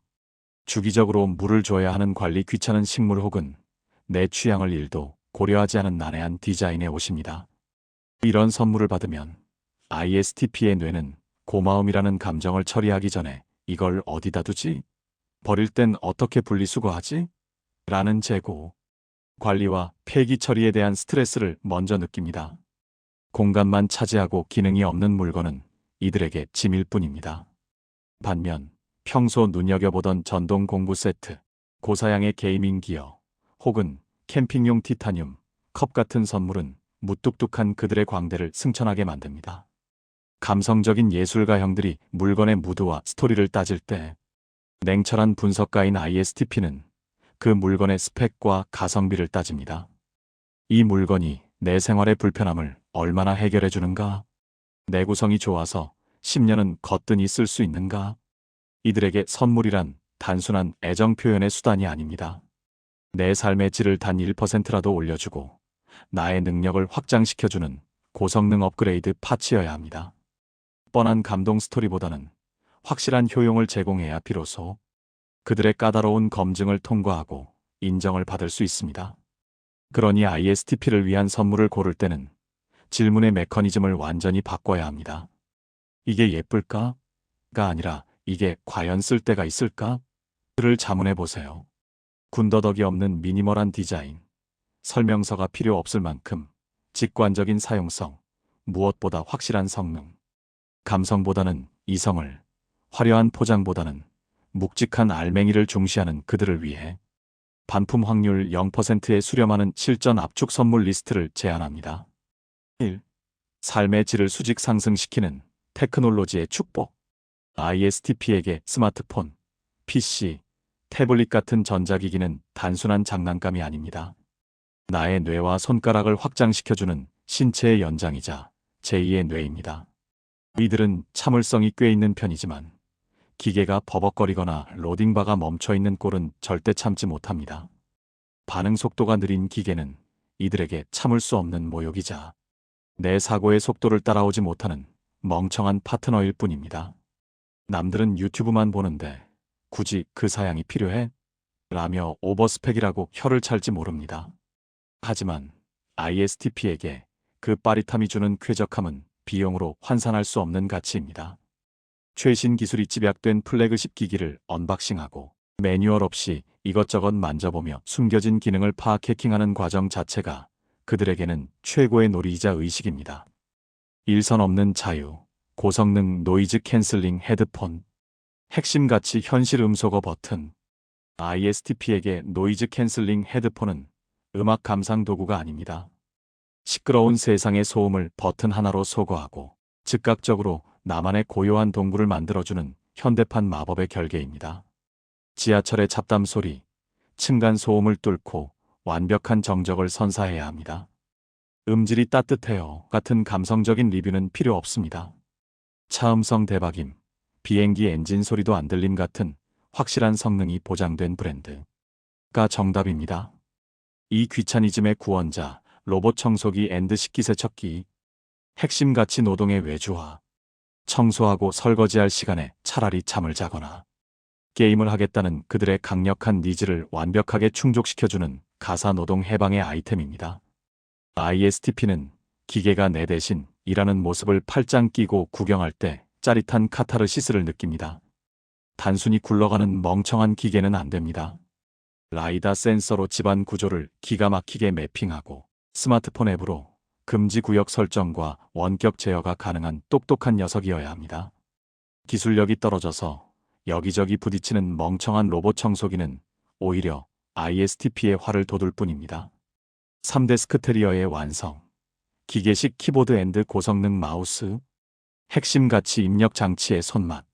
주기적으로 물을 줘야 하는 관리 귀찮은 식물 혹은 내 취향을 1도 고려하지 않은 난해한 디자인의 옷입니다. 이런 선물을 받으면 ISTP의 뇌는 고마움이라는 감정을 처리하기 전에 이걸 어디다 두지? 버릴 땐 어떻게 분리수거하지? 라는 재고, 관리와 폐기 처리에 대한 스트레스를 먼저 느낍니다. 공간만 차지하고 기능이 없는 물건은 이들에게 짐일 뿐입니다. 반면 평소 눈여겨보던 전동 공구 세트, 고사양의 게이밍 기어, 혹은 캠핑용 티타늄, 컵 같은 선물은 무뚝뚝한 그들의 광대를 승천하게 만듭니다. 감성적인 예술가형들이 물건의 무드와 스토리를 따질 때 냉철한 분석가인 ISTP는 그 물건의 스펙과 가성비를 따집니다. 이 물건이 내 생활의 불편함을 얼마나 해결해 주는가? 내 구성이 좋아서 10년은 거뜬히 쓸 수 있는가? 이들에게 선물이란 단순한 애정 표현의 수단이 아닙니다. 내 삶의 질을 단 1%라도 올려주고 나의 능력을 확장시켜주는 고성능 업그레이드 파츠여야 합니다. 뻔한 감동 스토리보다는 확실한 효용을 제공해야 비로소 그들의 까다로운 검증을 통과하고 인정을 받을 수 있습니다. 그러니 ISTP를 위한 선물을 고를 때는 질문의 메커니즘을 완전히 바꿔야 합니다. 이게 예쁠까? 가 아니라 이게 과연 쓸 데가 있을까? 를 자문해 보세요. 군더더기 없는 미니멀한 디자인, 설명서가 필요 없을 만큼 직관적인 사용성, 무엇보다 확실한 성능, 감성보다는 이성을, 화려한 포장보다는 묵직한 알맹이를 중시하는 그들을 위해 반품 확률 0%에 수렴하는 실전 압축 선물 리스트를 제안합니다. 1. 삶의 질을 수직 상승시키는 테크놀로지의 축복. ISTP에게 스마트폰, PC, 태블릿 같은 전자기기는 단순한 장난감이 아닙니다. 나의 뇌와 손가락을 확장시켜주는 신체의 연장이자 제2의 뇌입니다. 이들은 참을성이 꽤 있는 편이지만 기계가 버벅거리거나 로딩바가 멈춰있는 꼴은 절대 참지 못합니다. 반응 속도가 느린 기계는 이들에게 참을 수 없는 모욕이자 내 사고의 속도를 따라오지 못하는 멍청한 파트너일 뿐입니다. 남들은 유튜브만 보는데 굳이 그 사양이 필요해? 라며 오버스펙이라고 혀를 찰지 모릅니다. 하지만 ISTP에게 그 빠릿함이 주는 쾌적함은 비용으로 환산할 수 없는 가치입니다. 최신 기술이 집약된 플래그십 기기를 언박싱하고 매뉴얼 없이 이것저것 만져보며 숨겨진 기능을 해킹하는 과정 자체가 그들에게는 최고의 놀이이자 의식입니다. 일선 없는 자유, 고성능 노이즈 캔슬링 헤드폰, 핵심 가치 현실 음소거 버튼. ISTP에게 노이즈 캔슬링 헤드폰은 음악 감상 도구가 아닙니다. 시끄러운 세상의 소음을 버튼 하나로 소거하고 즉각적으로 나만의 고요한 동굴을 만들어주는 현대판 마법의 결계입니다. 지하철의 잡담 소리, 층간 소음을 뚫고 완벽한 정적을 선사해야 합니다. 음질이 따뜻해요 같은 감성적인 리뷰는 필요 없습니다. 차음성 대박임, 비행기 엔진 소리도 안 들림 같은 확실한 성능이 보장된 브랜드가 정답입니다. 이 귀차니즘의 구원자, 로봇 청소기 앤드 식기세척기. 핵심 가치 노동의 외주화. 청소하고 설거지할 시간에 차라리 잠을 자거나 게임을 하겠다는 그들의 강력한 니즈를 완벽하게 충족시켜주는 가사노동 해방의 아이템입니다. ISTP는 기계가 내 대신 일하는 모습을 팔짱 끼고 구경할 때 짜릿한 카타르시스를 느낍니다. 단순히 굴러가는 멍청한 기계는 안 됩니다. 라이다 센서로 집안 구조를 기가 막히게 매핑하고 스마트폰 앱으로 금지 구역 설정과 원격 제어가 가능한 똑똑한 녀석이어야 합니다. 기술력이 떨어져서 여기저기 부딪히는 멍청한 로봇 청소기는 오히려 ISTP의 화를 돋울 뿐입니다. 3데스크 테리어의 완성. 기계식 키보드 앤드 고성능 마우스. 핵심 가치 입력 장치의 손맛.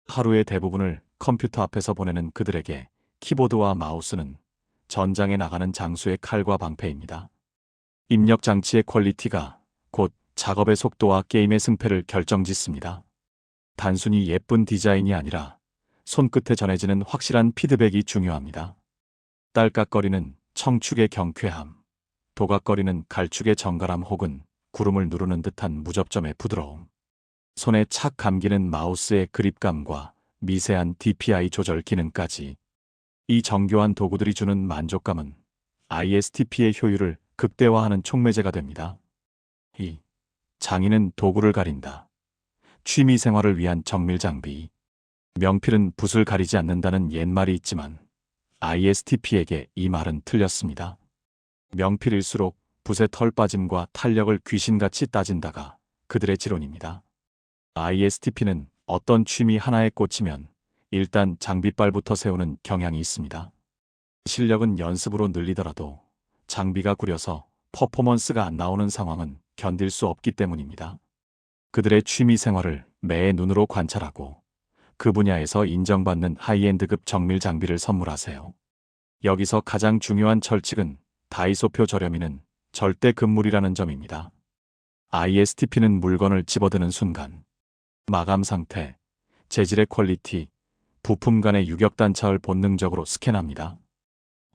하루의 대부분을 컴퓨터 앞에서 보내는 그들에게 키보드와 마우스는 전장에 나가는 장수의 칼과 방패입니다. 입력 장치의 퀄리티가 곧 작업의 속도와 게임의 승패를 결정짓습니다. 단순히 예쁜 디자인이 아니라 손끝에 전해지는 확실한 피드백이 중요합니다. 딸깍거리는 청축의 경쾌함, 도각거리는 갈축의 정갈함 혹은 구름을 누르는 듯한 무접점의 부드러움, 손에 착 감기는 마우스의 그립감과 미세한 DPI 조절 기능까지 이 정교한 도구들이 주는 만족감은 ISTP의 효율을 극대화하는 촉매제가 됩니다. 2. 장인은 도구를 가린다. 취미 생활을 위한 정밀 장비. 명필은 붓을 가리지 않는다는 옛말이 있지만 ISTP에게 이 말은 틀렸습니다. 명필일수록 붓의 털 빠짐과 탄력을 귀신같이 따진다가 그들의 지론입니다. ISTP는 어떤 취미 하나에 꽂히면 일단 장비빨부터 세우는 경향이 있습니다. 실력은 연습으로 늘리더라도 장비가 구려서 퍼포먼스가 안 나오는 상황은 견딜 수 없기 때문입니다. 그들의 취미 생활을 매의 눈으로 관찰하고 그 분야에서 인정받는 하이엔드급 정밀 장비를 선물하세요. 여기서 가장 중요한 철칙은 다이소표 저렴이는 절대 금물이라는 점입니다. ISTP는 물건을 집어드는 순간 마감 상태, 재질의 퀄리티, 부품 간의 유격단차를 본능적으로 스캔합니다.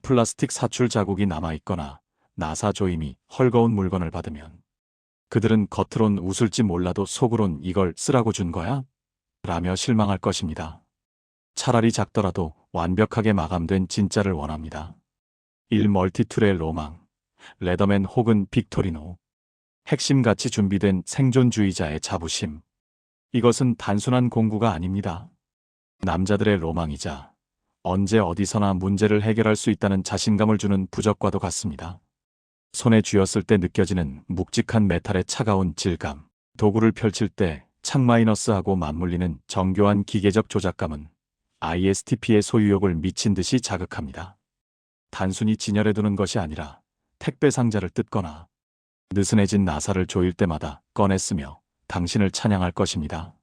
플라스틱 사출 자국이 남아있거나 나사 조임이 헐거운 물건을 받으면 그들은 겉으론 웃을지 몰라도 속으론 이걸 쓰라고 준 거야? 라며 실망할 것입니다. 차라리 작더라도 완벽하게 마감된 진짜를 원합니다. 1. 멀티툴의 로망. 레더맨 혹은 빅토리노. 핵심같이 준비된 생존주의자의 자부심. 이것은 단순한 공구가 아닙니다. 남자들의 로망이자 언제 어디서나 문제를 해결할 수 있다는 자신감을 주는 부적과도 같습니다. 손에 쥐었을 때 느껴지는 묵직한 메탈의 차가운 질감. 도구를 펼칠 때 착 마이너스하고 맞물리는 정교한 기계적 조작감은 ISTP의 소유욕을 미친 듯이 자극합니다. 단순히 진열해두는 것이 아니라 택배 상자를 뜯거나 느슨해진 나사를 조일 때마다 꺼내 쓰며 당신을 찬양할 것입니다.